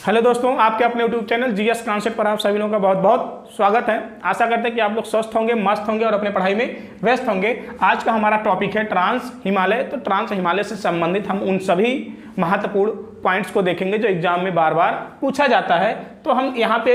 Hello दोस्तों, आपके अपने यूट्यूब चैनल जीएस कॉन्सेप्ट पर आप सभी लोगों का बहुत बहुत स्वागत है। आशा करते हैं कि आप लोग स्वस्थ होंगे, मस्त होंगे और अपने पढ़ाई में व्यस्त होंगे। आज का हमारा टॉपिक है ट्रांस हिमालय। तो ट्रांस हिमालय से संबंधित हम उन सभी महत्वपूर्ण पॉइंट्स को देखेंगे जो एग्जाम में बार बार पूछा जाता है। तो हम यहाँ पे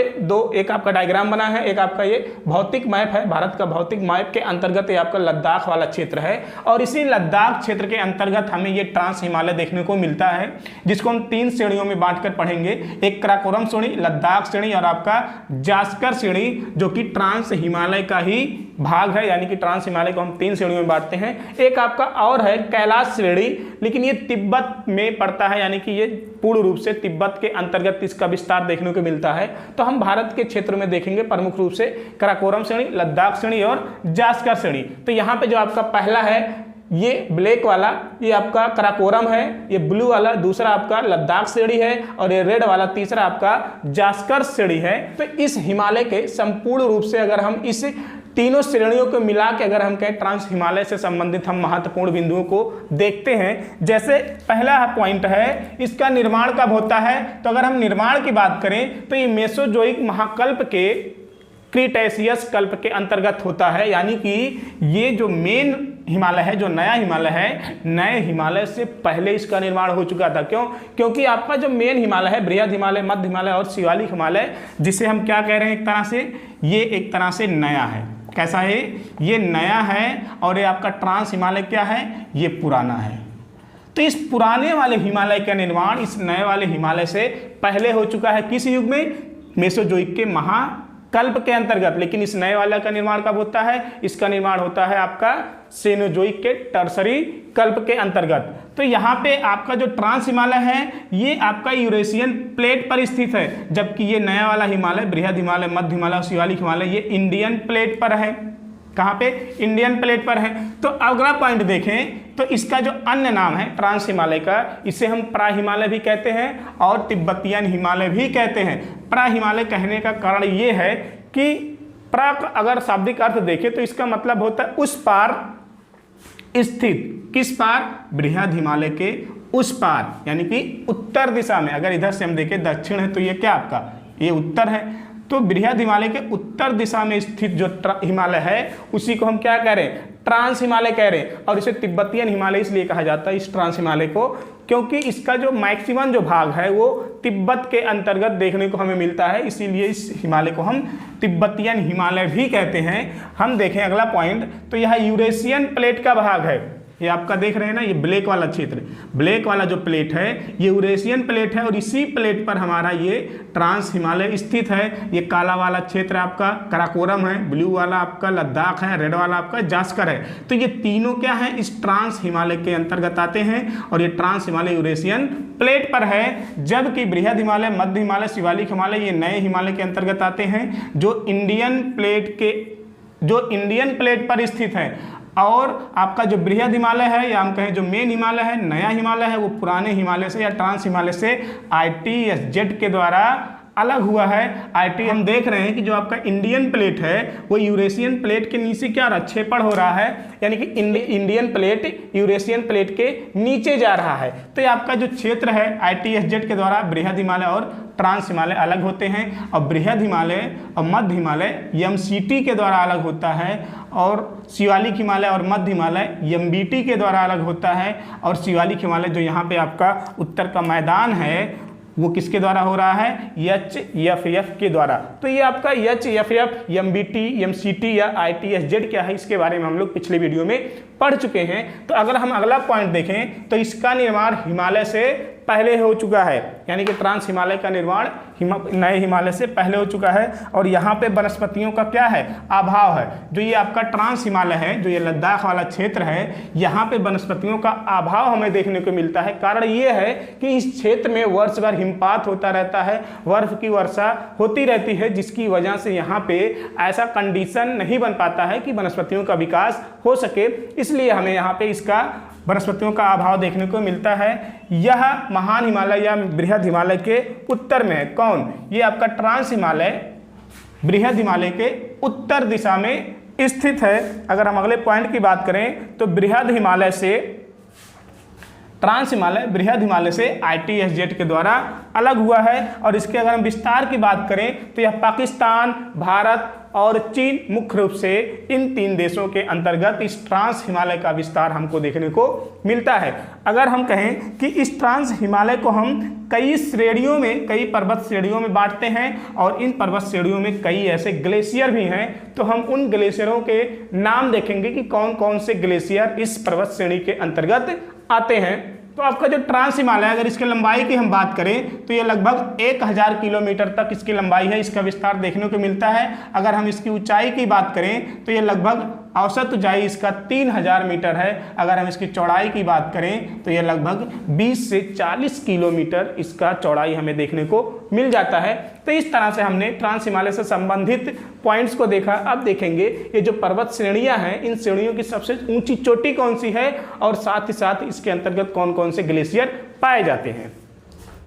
एक आपका डायग्राम बना है, एक आपका ये भौतिक मैप है। भारत का भौतिक मैप के अंतर्गत ये आपका लद्दाख वाला क्षेत्र है और इसी लद्दाख क्षेत्र के अंतर्गत हमें ये ट्रांस हिमालय देखने को मिलता है, जिसको हम 3 श्रेणियों में बांटकर पढ़ेंगे। एक कराकोरम श्रेणी, लद्दाख श्रेणी और आपका जास्कर श्रेणी, जो कि ट्रांस हिमालय का ही भाग है। यानी कि ट्रांस हिमालय को हम 3 श्रेणियों में बांटते हैं। एक आपका और है कैलाश श्रेणी, लेकिन ये तिब्बत में पड़ता है, यानी कि ये पूर्ण रूप से तिब्बत के अंतर्गत इसका विस्तार देखने को मिलता है। तो हम भारत के क्षेत्र में देखेंगे प्रमुख रूप से कराकोरम श्रेणी, लद्दाख श्रेणी और जास्कर श्रेणी। तो यहाँ पे जो आपका पहला है ये ब्लैक वाला, ये आपका कराकोरम है, ये ब्लू वाला दूसरा आपका लद्दाख श्रेणी है और ये रेड वाला तीसरा आपका जास्कर श्रेणी है। तो इस हिमालय के संपूर्ण रूप से अगर हम इस तीनों श्रेणियों को मिला के अगर हम कहें ट्रांस हिमालय से संबंधित हम महत्वपूर्ण बिंदुओं को देखते हैं। जैसे पहला पॉइंट है, इसका निर्माण कब होता है। तो अगर हम निर्माण की बात करें तो ये मेसोजोइक महाकल्प के क्रीटेशियस कल्प के अंतर्गत होता है। यानी कि ये जो मेन हिमालय है, जो नया हिमालय है, नए हिमालय से पहले इसका निर्माण हो चुका था। क्यों? क्योंकि आपका जो मेन हिमालय है, बृहद हिमालय, मध्य हिमालय और शिवालिक हिमालय, जिसे हम क्या कह रहे हैं, एक तरह से ये एक तरह से नया है। कैसा है? ये नया है। और ये आपका ट्रांस हिमालय क्या है? ये पुराना है। तो इस पुराने वाले हिमालय का निर्माण इस नए वाले हिमालय से पहले हो चुका है। किस युग में? मेसोजोइक के महाकल्प के अंतर्गत। लेकिन इस नए वाले का निर्माण कब होता है? इसका निर्माण होता है आपका सेनोजोइक के टर्सरी कल्प के अंतर्गत। तो यहाँ पे आपका जो ट्रांस हिमालय है ये आपका यूरेशियन प्लेट पर स्थित है, जबकि ये नया वाला हिमालय, बृहद हिमालय, मध्य हिमालय और शिवालिक हिमालय, ये इंडियन प्लेट पर है। कहाँ पे? इंडियन प्लेट पर है। तो अगला पॉइंट देखें तो इसका जो अन्य नाम है ट्रांस हिमालय का, इसे हम प्रा हिमालय भी कहते हैं और तिब्बतियन हिमालय भी कहते हैं। प्रा हिमालय कहने का कारण ये है कि प्रा का अगर शाब्दिक अर्थ देखें तो इसका मतलब होता है उस पार स्थित। किस पार? बृहद हिमालय के उस पार, यानी कि उत्तर दिशा में। अगर इधर से हम देखें दक्षिण है तो ये क्या आपका? ये उत्तर है। तो बृहद हिमालय के उत्तर दिशा में स्थित जो हिमालय है उसी को हम क्या कह रहे हैं? ट्रांस हिमालय कह रहे हैं। और इसे तिब्बतियन हिमालय इसलिए कहा जाता है, इस ट्रांस हिमालय को, क्योंकि इसका जो मैक्सिमम जो भाग है वो तिब्बत के अंतर्गत देखने को हमें मिलता है। इसीलिए इस हिमालय को हम तिब्बतियन हिमालय भी कहते हैं। हम देखें अगला पॉइंट, तो यह यूरेशियन प्लेट का भाग है। ये आपका देख रहे हैं ना, ये ब्लैक वाला क्षेत्र, ब्लैक वाला जो प्लेट है ये यूरेशियन प्लेट है और इसी प्लेट पर हमारा ये ट्रांस हिमालय स्थित है। ये काला वाला क्षेत्र आपका कराकोरम है, ब्लू वाला आपका लद्दाख है, रेड वाला आपका जास्कर है। तो ये तीनों क्या है? इस ट्रांस हिमालय के अंतर्गत आते हैं और ये ट्रांस हिमालय यूरेशियन प्लेट पर है, जबकि बृहद हिमालय, मध्य हिमालय, शिवालिक हिमालय ये नए हिमालय के अंतर्गत आते हैं, जो इंडियन प्लेट पर स्थित है। और आपका जो बृहद हिमालय है या हम कहें जो मेन हिमालय है, नया हिमालय है, वो पुराने हिमालय से या ट्रांस हिमालय से ITSZ के द्वारा अलग हुआ है। हम देख रहे हैं कि जो आपका इंडियन प्लेट है वो यूरेशियन प्लेट के नीचे क्या रहा? क्षेपण हो रहा है, यानी कि इंडियन प्लेट यूरेशियन प्लेट के नीचे जा रहा है। तो ये आपका जो क्षेत्र है ITSZ के द्वारा बृहद हिमालय और ट्रांस हिमालय अलग होते हैं, और बृहद हिमालय और मध्य हिमालय MCT के द्वारा अलग होता है, और शिवालिक हिमालय और मध्य हिमालय MBT के द्वारा अलग होता है। और शिवालिक हिमालय जो यहाँ पे आपका उत्तर का मैदान है वो किसके द्वारा हो रहा है? HFF के द्वारा। तो ये आपका HFF, MBT, MCT या ITSZ क्या है, इसके बारे में हम लोग पिछले वीडियो में पढ़ चुके हैं। तो अगर हम अगला पॉइंट देखें तो इसका निर्माण हिमालय से पहले हो चुका है, यानी कि ट्रांस हिमालय का निर्माण नए हिमालय से पहले हो चुका है। और यहाँ पे वनस्पतियों का क्या है? अभाव है। जो ये आपका ट्रांस हिमालय है, जो ये लद्दाख वाला क्षेत्र है, यहाँ पे वनस्पतियों का अभाव हमें देखने को मिलता है। कारण ये है कि इस क्षेत्र में वर्ष भर हिमपात होता रहता है, बर्फ की वर्षा होती रहती है, जिसकी वजह से यहाँ पे ऐसा कंडीशन नहीं बन पाता है कि वनस्पतियों का विकास हो सके। इसलिए हमें यहाँ पे इसका वनस्पतियों का अभाव देखने को मिलता है। यह महान हिमालय या बृहद हिमालय के उत्तर में है। कौन? ये आपका ट्रांस हिमालय बृहद हिमालय के उत्तर दिशा में स्थित है। अगर हम अगले पॉइंट की बात करें तो बृहद हिमालय से ट्रांस हिमालय बृहद हिमालय से ITSZ के द्वारा अलग हुआ है। और इसके अगर हम विस्तार की बात करें तो यह पाकिस्तान, भारत और चीन मुख्य रूप से इन 3 देशों के अंतर्गत इस ट्रांस हिमालय का विस्तार हमको देखने को मिलता है। अगर हम कहें कि इस ट्रांस हिमालय को हम कई श्रेणियों में, कई पर्वत श्रेणियों में बांटते हैं और इन पर्वत श्रेणियों में कई ऐसे ग्लेशियर भी हैं, तो हम उन ग्लेशियरों के नाम देखेंगे कि कौन कौन से ग्लेशियर इस पर्वत श्रेणी के अंतर्गत आते हैं। तो आपका जो ट्रांस हिमालय, अगर इसके लंबाई की हम बात करें तो ये लगभग 1000 किलोमीटर तक इसकी लंबाई है, इसका विस्तार देखने को मिलता है। अगर हम इसकी ऊंचाई की बात करें तो ये लगभग औसत ऊंचाई इसका 3000 मीटर है। अगर हम इसकी चौड़ाई की बात करें तो ये लगभग 20 से 40 किलोमीटर इसका चौड़ाई हमें देखने को मिल जाता है। तो इस तरह से हमने ट्रांस हिमालय से संबंधित पॉइंट्स को देखा। अब देखेंगे ये जो पर्वत श्रेणियां हैं, इन श्रेणियों की सबसे ऊंची चोटी कौन सी है और साथ ही साथ इसके अंतर्गत कौन कौन से ग्लेशियर पाए जाते हैं।